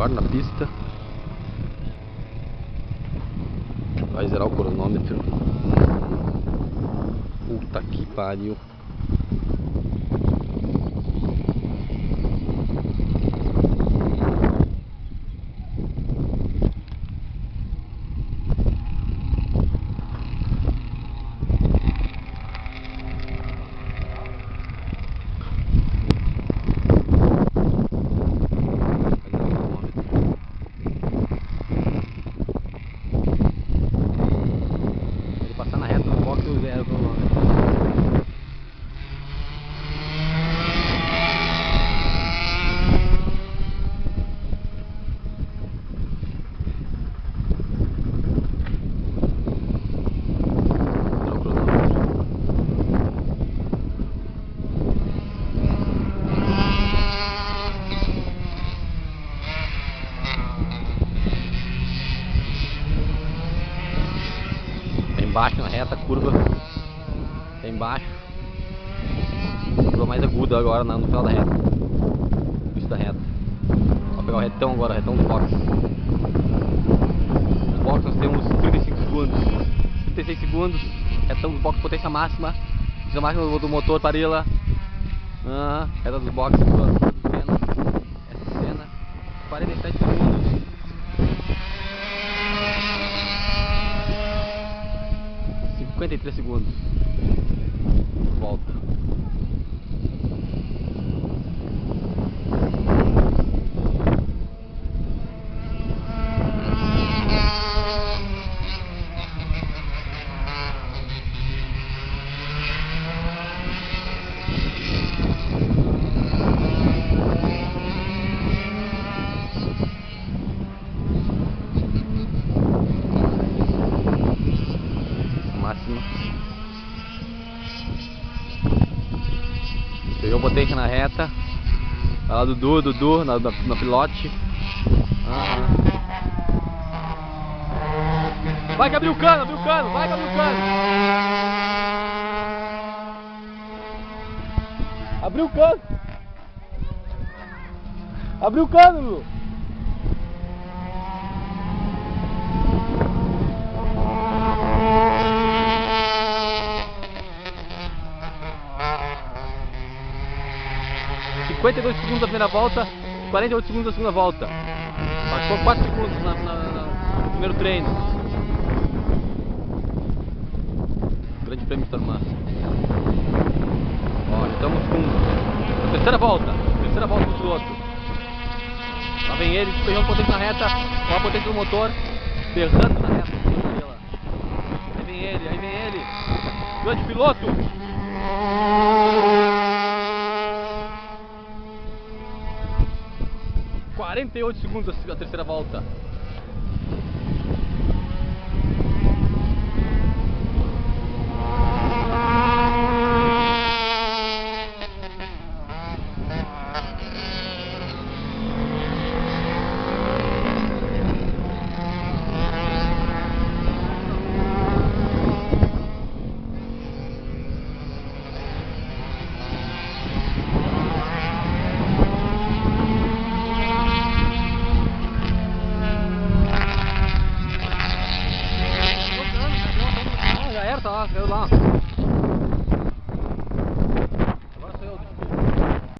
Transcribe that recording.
agora na pista. Vai zerar o cronômetro. Puta que pariu. Passar na reta do box eu zero o cronômetro. Embaixo na reta, curva embaixo, curva mais aguda agora no final da reta, início da reta. Vou pegar o retão agora, o retão do box. No box nós temos 35 segundos, 36 segundos, retão do box, potência máxima, potência máxima do motor, parila, reta dos box, essa cena, 47 segundos. 53 segundos. Volta. Máxima. Peguei o potência na reta. Vai lá Dudu na pilote. Vai que abriu o cano, vai que abriu o cano. Abriu o cano. Abriu o cano, Lu. $52 segundos da primeira volta, 48 segundos da segunda volta. Passou 4 segundos no primeiro treino. Grande Prêmio de Tarumã. Ó, estamos com a terceira volta do piloto. Lá vem ele, pegando potência na reta, com a potência do motor, berrando na reta. Aí vem ele. Grande piloto. 48 segundos a terceira volta.